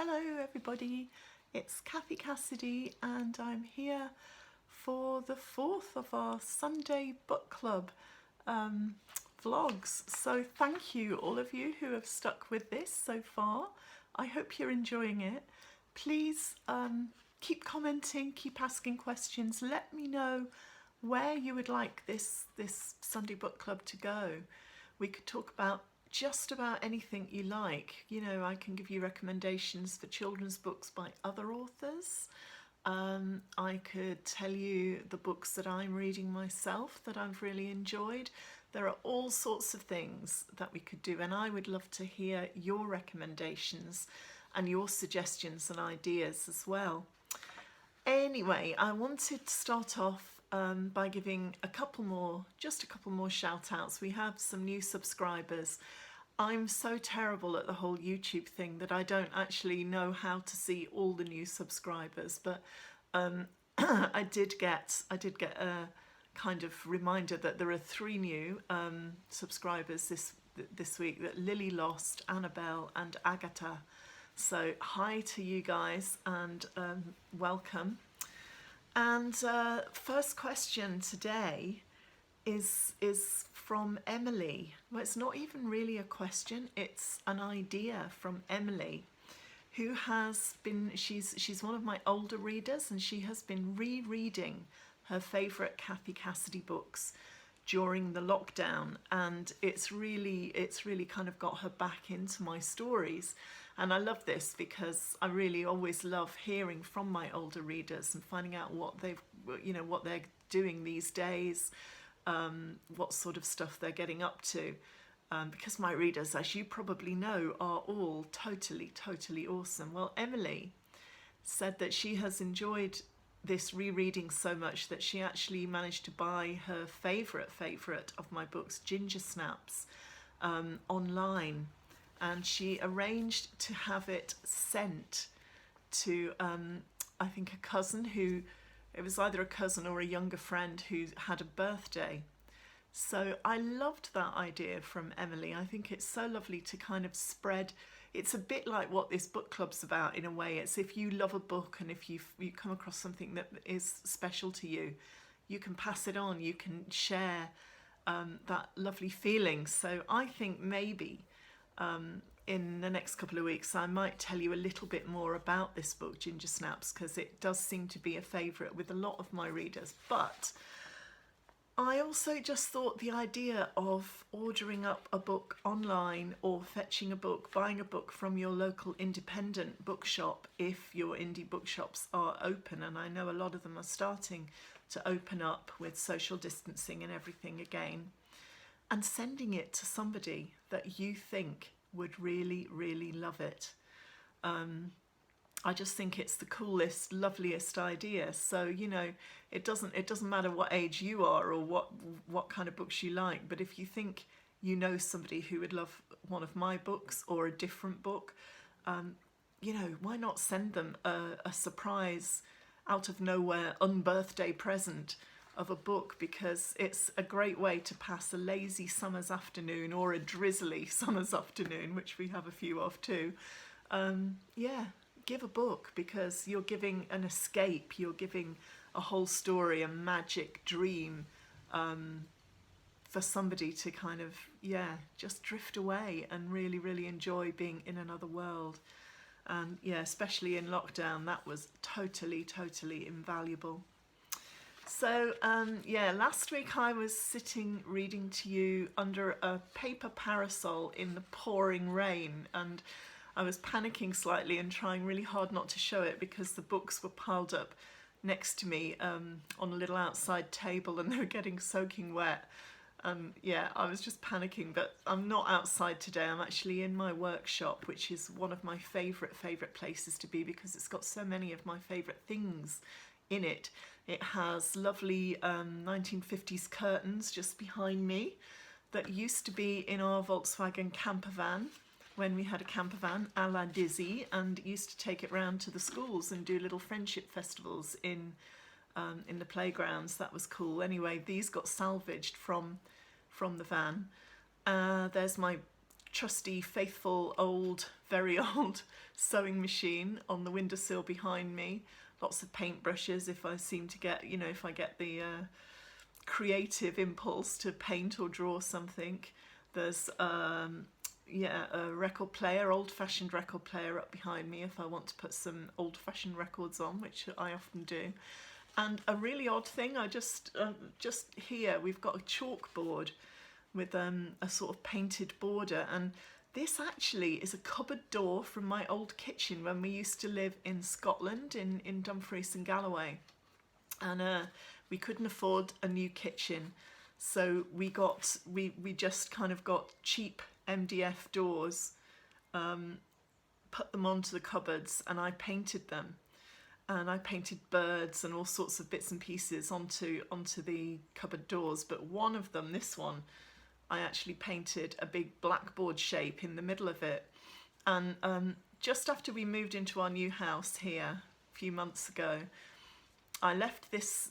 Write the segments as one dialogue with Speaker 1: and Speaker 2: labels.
Speaker 1: Hello everybody, it's Cathy Cassidy and I'm here for the fourth of our Sunday book club vlogs. So thank you all of you who have stuck with this so far. I hope you're enjoying it. Please keep commenting, keep asking questions. Let me know where you would like this Sunday book club to go. We could talk about just about anything you like. You know, I can give you recommendations for children's books by other authors. I could tell you the books that I'm reading myself that I've really enjoyed. There are all sorts of things that we could do, and I would love to hear your recommendations and your suggestions and ideas as well. Anyway, I wanted to start off by giving just a couple more shout outs. We have some new subscribers. I'm so terrible at the whole YouTube thing that I don't actually know how to see all the new subscribers, but I did get a kind of reminder that there are 3 new subscribers this week, that Lily Lost, Annabelle and Agatha. So hi to you guys and welcome. And first question today is from Emily. Well, it's not even really a question, it's an idea from Emily, who has been, she's one of my older readers, and she has been rereading her favourite Cathy Cassidy books during the lockdown, and it's really kind of got her back into my stories. And I love this because I really always love hearing from my older readers and finding out what what they're doing these days, what sort of stuff they're getting up to, because my readers, as you probably know, are all totally awesome. Well, Emily said that she has enjoyed this rereading so much that she actually managed to buy her favourite of my books, Ginger Snaps, online, and she arranged to have it sent to I think a cousin who, it was either a cousin or a younger friend who had a birthday. So I loved that idea from Emily. I think it's so lovely to kind of spread. It's a bit like what this book club's about in a way. It's if you love a book and if you come across something that is special to you, you can pass it on, you can share that lovely feeling. So I think maybe in the next couple of weeks I might tell you a little bit more about this book, Ginger Snaps, because it does seem to be a favourite with a lot of my readers. But I also just thought the idea of ordering up a book online or fetching a book, buying a book from your local independent bookshop, if your indie bookshops are open, and I know a lot of them are starting to open up with social distancing and everything again, and sending it to somebody that you think would really love it. I just think it's the coolest, loveliest idea. So, you know, it doesn't matter what age you are or what kind of books you like, but if you think you know somebody who would love one of my books or a different book, you know, why not send them a surprise, out of nowhere, unbirthday present of a book, because it's a great way to pass a lazy summer's afternoon or a drizzly summer's afternoon, which we have a few of too. Yeah, give a book, because you're giving an escape, you're giving a whole story, a magic dream, for somebody to kind of, yeah, just drift away and really enjoy being in another world. And yeah, especially in lockdown, that was totally invaluable. So yeah, last week I was sitting reading to you under a paper parasol in the pouring rain, and I was panicking slightly and trying really hard not to show it because the books were piled up next to me on a little outside table and they were getting soaking wet. Yeah, I was just panicking, but I'm not outside today. I'm actually in my workshop, which is one of my favourite places to be because it's got so many of my favourite things in it. It has lovely 1950s curtains just behind me that used to be in our Volkswagen camper van when we had a camper van a la Dizzy, and used to take it round to the schools and do little friendship festivals in the playgrounds. That was cool. Anyway, these got salvaged from the van. There's my trusty, faithful, old, very old sewing machine on the windowsill behind me. Lots of paintbrushes if I seem to get, you know, if I get the creative impulse to paint or draw something. There's yeah, a record player, old-fashioned record player up behind me if I want to put some old-fashioned records on, which I often do. And a really odd thing, I just here we've got a chalkboard with a sort of painted border, and this actually is a cupboard door from my old kitchen when we used to live in Scotland, in Dumfries and Galloway, and we couldn't afford a new kitchen, so we just kind of got cheap MDF doors, put them onto the cupboards, and I painted them. And I painted birds and all sorts of bits and pieces onto the cupboard doors. But one of them, this one, I actually painted a big blackboard shape in the middle of it. And just after we moved into our new house here a few months ago, I left this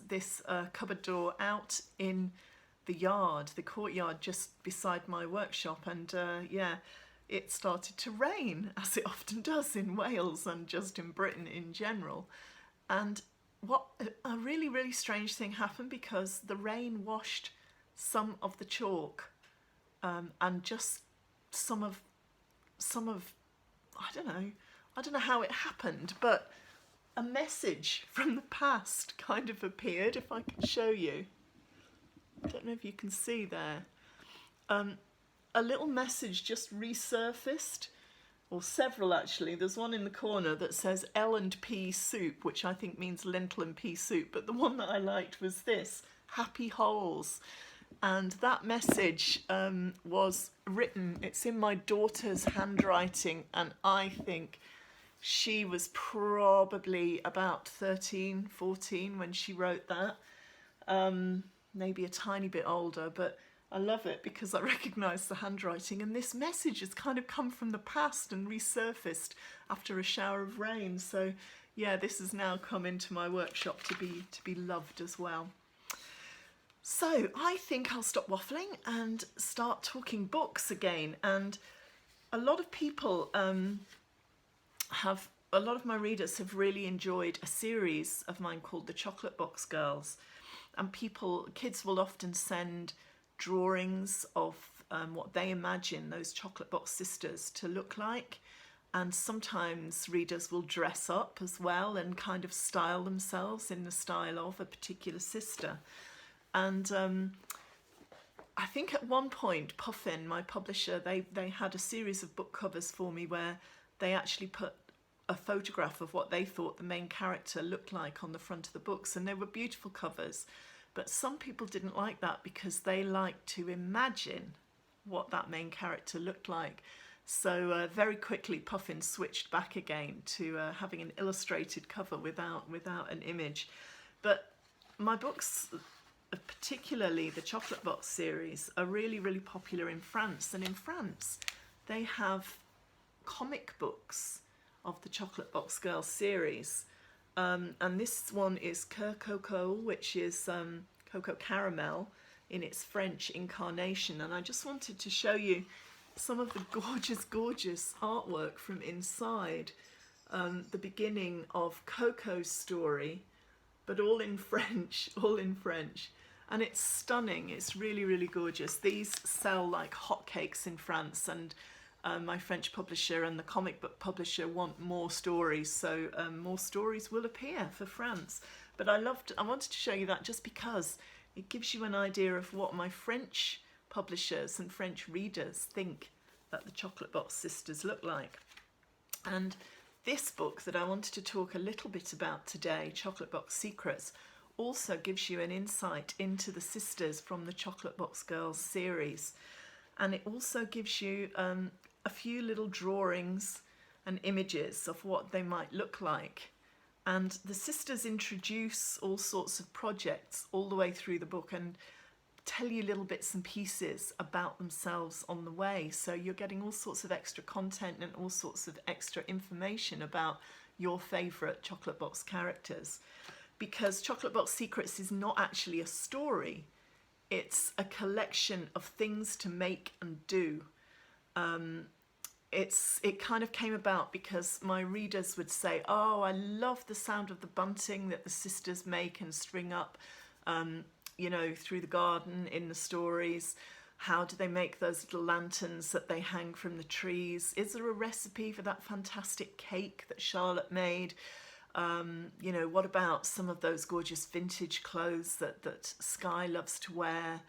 Speaker 1: cupboard door out in the yard, the courtyard just beside my workshop, and yeah, it started to rain, as it often does in Wales and just in Britain in general. And what a really, really strange thing happened, because the rain washed some of the chalk and just some of I don't know how it happened, but a message from the past kind of appeared. If I can show you, I don't know if you can see there. A little message just resurfaced, or several actually. There's one in the corner that says L&P soup, which I think means lentil and pea soup, but the one that I liked was this, happy holes. And that message was written, it's in my daughter's handwriting, and I think she was probably about 13, 14 when she wrote that. Maybe a tiny bit older, but I love it because I recognise the handwriting, and this message has kind of come from the past and resurfaced after a shower of rain. So yeah, this has now come into my workshop to be loved as well. So I think I'll stop waffling and start talking books again. And a lot of people a lot of my readers have really enjoyed a series of mine called The Chocolate Box Girls, and kids will often send drawings of what they imagine those chocolate box sisters to look like, and sometimes readers will dress up as well and kind of style themselves in the style of a particular sister. And I think at one point Puffin, my publisher, they had a series of book covers for me where they actually put a photograph of what they thought the main character looked like on the front of the books, and they were beautiful covers. But some people didn't like that because they like to imagine what that main character looked like. So very quickly Puffin switched back again to having an illustrated cover without an image. But my books, particularly the Chocolate Box series, are really, really popular in France. And in France, they have comic books of the Chocolate Box Girls series. And this one is Coco, which is cocoa caramel in its French incarnation. And I just wanted to show you some of the gorgeous, gorgeous artwork from inside. The beginning of Coco's story, but all in French, all in French. And it's stunning. It's really, really gorgeous. These sell like hotcakes in France, and my French publisher and the comic book publisher want more stories, so more stories will appear for France. But I wanted to show you that just because it gives you an idea of what my French publishers and French readers think that the Chocolate Box sisters look like. And this book that I wanted to talk a little bit about today, Chocolate Box Secrets, also gives you an insight into the sisters from the Chocolate Box Girls series. And it also gives you a few little drawings and images of what they might look like. And the sisters introduce all sorts of projects all the way through the book and tell you little bits and pieces about themselves on the way. So you're getting all sorts of extra content and all sorts of extra information about your favourite Chocolate Box characters. Because Chocolate Box Secrets is not actually a story. It's a collection of things to make and do. it kind of came about because my readers would say, oh, I love the sound of the bunting that the sisters make and string up, you know, through the garden in the stories. How do they make those little lanterns that they hang from the trees? Is there a recipe for that fantastic cake that Charlotte made? You know, what about some of those gorgeous vintage clothes that Skye loves to wear?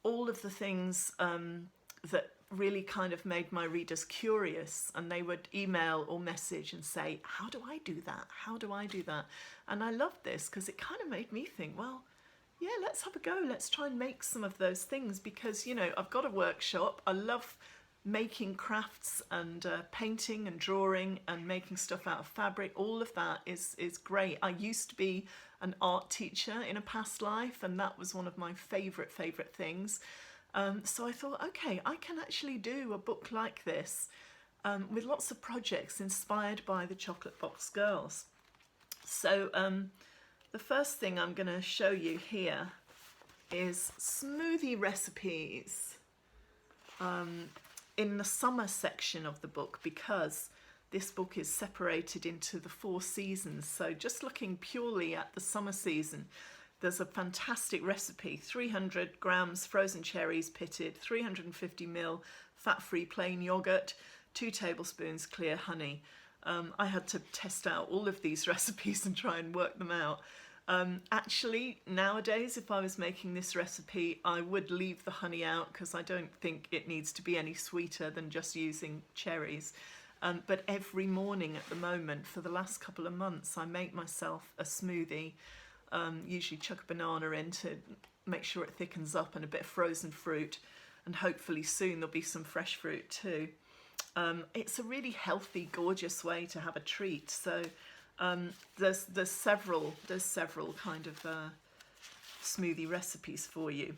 Speaker 1: All of the things that really kind of made my readers curious, and they would email or message and say, how do I do that? How do I do that? And I loved this because it kind of made me think, well, yeah, let's have a go. Let's try and make some of those things because, you know, I've got a workshop. I love making crafts and painting and drawing and making stuff out of fabric. All of that is great. I used to be an art teacher in a past life, and that was one of my favorite things. So I thought, okay, I can actually do a book like this with lots of projects inspired by the Chocolate Box Girls. So the first thing I'm going to show you here is smoothie recipes in the summer section of the book, because this book is separated into the 4 seasons. So just looking purely at the summer season, there's a fantastic recipe: 300 grams frozen cherries pitted, 350 ml fat-free plain yogurt, 2 tablespoons clear honey. I had to test out all of these recipes and try and work them out. Actually, nowadays, if I was making this recipe, I would leave the honey out because I don't think it needs to be any sweeter than just using cherries. But every morning at the moment, for the last couple of months, I make myself a smoothie. Usually chuck a banana in to make sure it thickens up, and a bit of frozen fruit, and hopefully soon there'll be some fresh fruit too. It's a really healthy, gorgeous way to have a treat. So there's several kind of smoothie recipes for you.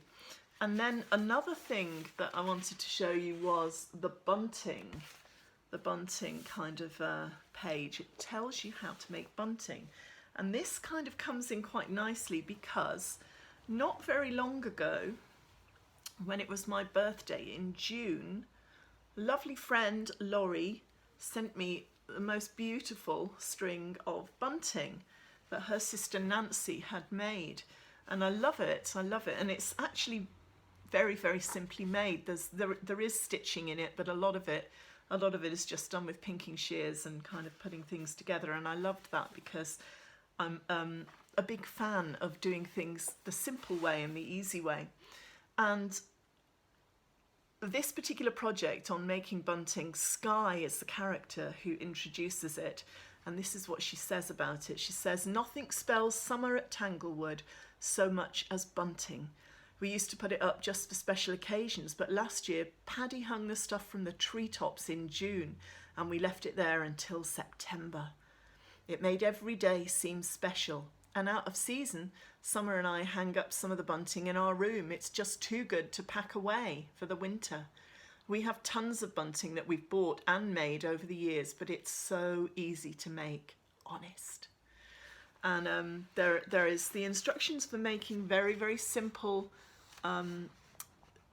Speaker 1: And then another thing that I wanted to show you was the bunting kind of page. It tells you how to make bunting. And this kind of comes in quite nicely because not very long ago, when it was my birthday in June, lovely friend Laurie sent me the most beautiful string of bunting that her sister Nancy had made. And I love it, and it's actually very simply made. There is stitching in it, but a lot of it is just done with pinking shears and kind of putting things together. And I loved that because I'm a big fan of doing things the simple way and the easy way. And this particular project on making bunting, Skye is the character who introduces it, and this is what she says about it. She says, "Nothing spells summer at Tanglewood so much as bunting. We used to put it up just for special occasions, but last year Paddy hung the stuff from the treetops in June, and we left it there until September. It made every day seem special. And out of season, Summer and I hang up some of the bunting in our room. It's just too good to pack away for the winter. We have tons of bunting that we've bought and made over the years, but it's so easy to make, honest." And there is the instructions for making very simple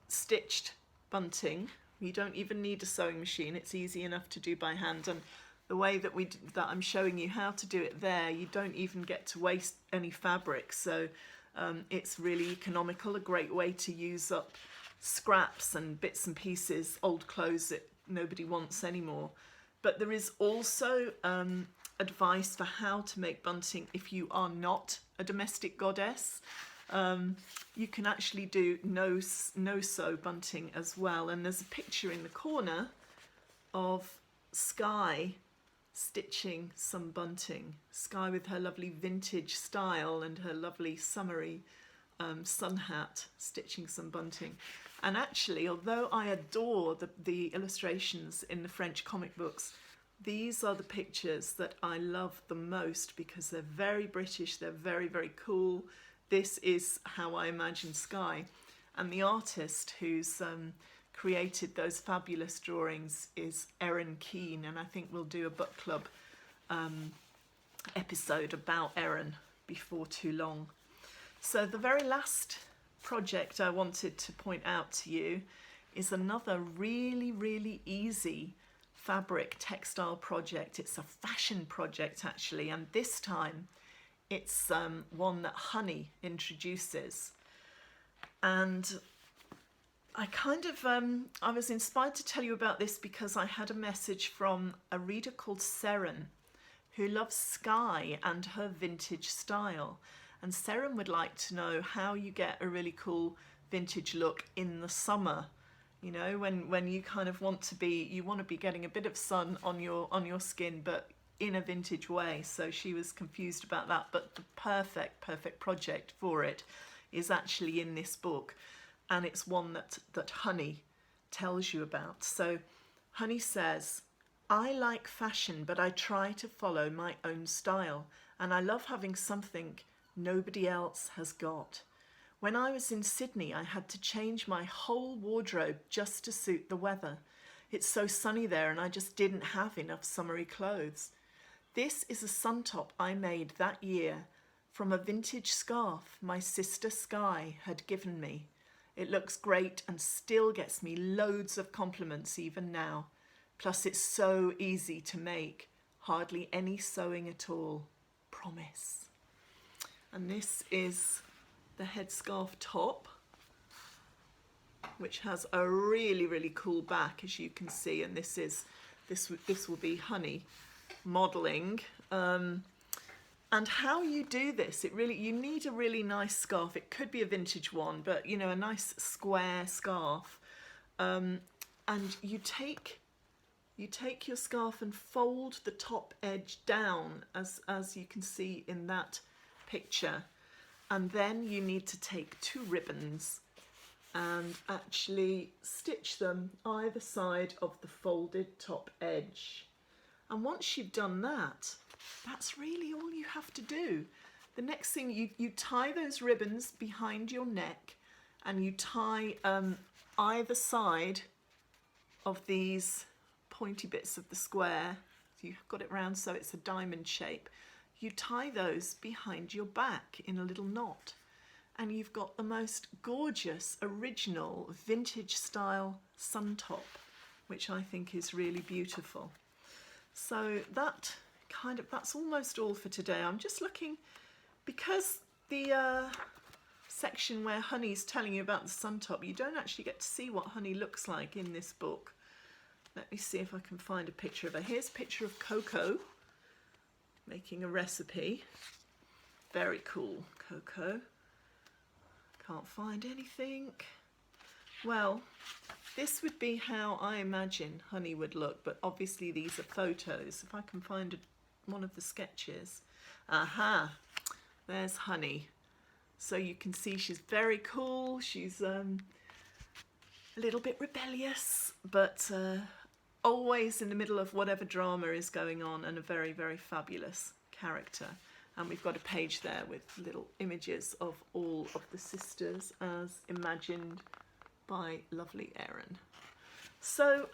Speaker 1: stitched bunting. You don't even need a sewing machine. It's easy enough to do by hand. And the way that I'm showing you how to do it there, you don't even get to waste any fabric. So it's really economical, a great way to use up scraps and bits and pieces, old clothes that nobody wants anymore. But there is also advice for how to make bunting if you are not a domestic goddess. You can actually do no-sew bunting as well. And there's a picture in the corner of Skye stitching some bunting. Skye with her lovely vintage style and her lovely summery sun hat, stitching some bunting. And actually, although I adore the illustrations in the French comic books, these are the pictures that I love the most because they're very British, they're very cool. This is how I imagine Skye. And the artist who's created those fabulous drawings is Erin Keane, and I think we'll do a book club episode about Erin before too long. So the very last project I wanted to point out to you is another really, really easy fabric textile project. It's a fashion project actually, and this time it's one that Honey introduces. And I kind of, I was inspired to tell you about this because I had a message from a reader called Seren, who loves Sky and her vintage style. And Seren would like to know how you get a really cool vintage look in the summer. You know, when you kind of want to be getting a bit of sun on your skin, but in a vintage way. So she was confused about that, but the perfect project for it is actually in this book, and it's one that Honey tells you about. So Honey says, I like fashion, but I try to follow my own style, and I love having something nobody else has got. When I was in Sydney, I had to change my whole wardrobe just to suit the weather. It's so sunny there and I just didn't have enough summery clothes. This is a sun top I made that year from a vintage scarf my sister Sky had given me. It looks great and still gets me loads of compliments even now. Plus it's so easy to make. Hardly any sewing at all. Promise. And this is the headscarf top, which has a really, really cool back, as you can see, and this will be Honey modeling. And how you do this, you need a really nice scarf. It could be a vintage one, but you know, a nice square scarf. And you take your scarf and fold the top edge down, as you can see in that picture. And then you need to take 2 ribbons and actually stitch them either side of the folded top edge. And once you've done that, that's really all you have to do. The next thing, you tie those ribbons behind your neck, and you tie either side of these pointy bits of the square. You've got it round so it's a diamond shape. You tie those behind your back in a little knot, and you've got the most gorgeous, original, vintage style sun top, which I think is really beautiful. So that's almost all for today. I'm just looking, because the section where Honey's telling you about the sun top, you don't actually get to see what Honey looks like in this book. Let me see if I can find a picture of her. Here's a picture of Coco making a recipe. Very cool, Coco. Can't find anything. Well, this would be how I imagine Honey would look, but obviously these are photos. If I can find one of the sketches. Aha, there's Honey. So you can see she's very cool. She's a little bit rebellious, but always in the middle of whatever drama is going on, and a very, very fabulous character. And we've got a page there with little images of all of the sisters as imagined by lovely Erin. So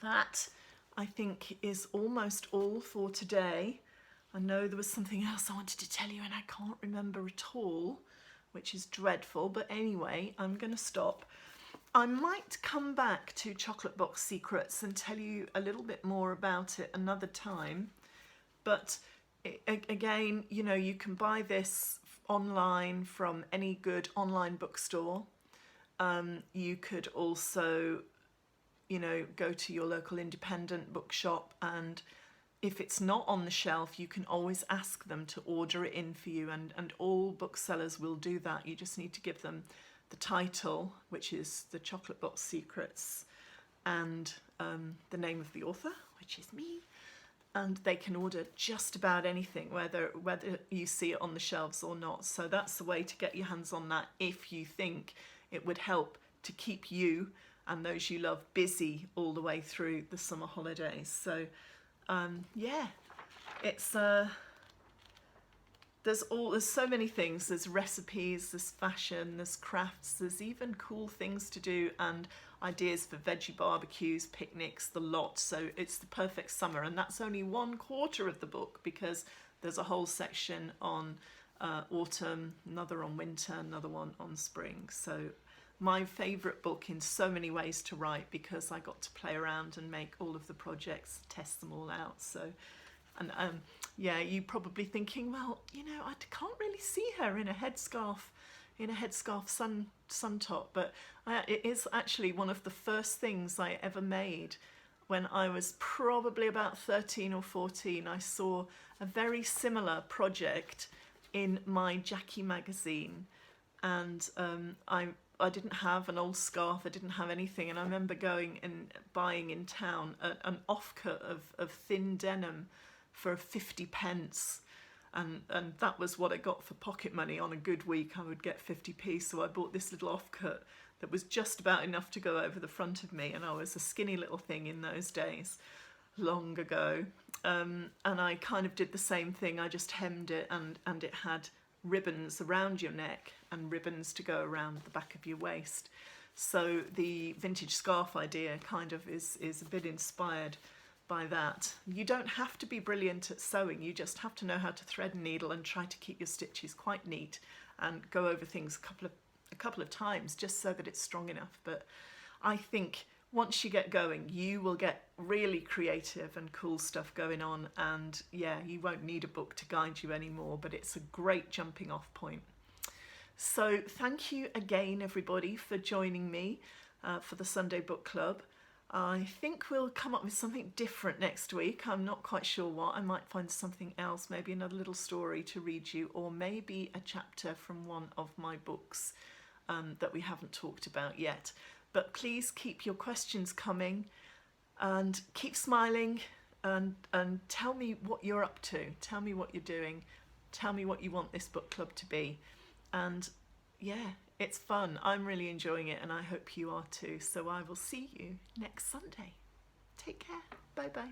Speaker 1: that, I think, is almost all for today. I know there was something else I wanted to tell you and I can't remember at all, which is dreadful, but anyway, I'm going to stop. I might come back to Chocolate Box Secrets and tell you a little bit more about it another time, but again, you know, you can buy this online from any good online bookstore. You could also, you know, go to your local independent bookshop, and if it's not on the shelf, you can always ask them to order it in for you, and all booksellers will do that. You just need to give them the title, which is The Chocolate Box Secrets, and the name of the author, which is me, and they can order just about anything, whether you see it on the shelves or not. So that's the way to get your hands on that if you think it would help to keep you and those you love busy all the way through the summer holidays. So yeah, it's there's so many things. There's recipes, there's fashion, there's crafts, there's even cool things to do and ideas for veggie barbecues, picnics, the lot. So it's the perfect summer, and that's only 1/4 of the book, because there's a whole section on autumn, another on winter, another one on spring. So my favourite book in so many ways to write, because I got to play around and make all of the projects, test them all out. So, and yeah, you probably thinking, well, you know, I can't really see her in a headscarf, sun top, but it is actually one of the first things I ever made. When I was probably about 13 or 14, I saw a very similar project in my Jackie magazine, and I didn't have an old scarf, I didn't have anything, and I remember going and buying in town an offcut of thin denim for 50p, and that was what I got for pocket money. On a good week I would get 50p, so I bought this little offcut that was just about enough to go over the front of me, and I was a skinny little thing in those days, long ago, and I kind of did the same thing. I just hemmed it, and it had ribbons around your neck and ribbons to go around the back of your waist. So the vintage scarf idea kind of is a bit inspired by that. You don't have to be brilliant at sewing, you just have to know how to thread a needle and try to keep your stitches quite neat and go over things a couple of times just so that it's strong enough. But I think once you get going, you will get really creative and cool stuff going on, and yeah, you won't need a book to guide you anymore, but it's a great jumping off point. So thank you again, everybody, for joining me for the Sunday Book Club. I think we'll come up with something different next week. I'm not quite sure what. I might find something else, maybe another little story to read you, or maybe a chapter from one of my books that we haven't talked about yet. But please keep your questions coming, and keep smiling, and tell me what you're up to. Tell me what you're doing. Tell me what you want this book club to be. And yeah, it's fun. I'm really enjoying it, and I hope you are too. So I will see you next Sunday. Take care. Bye bye.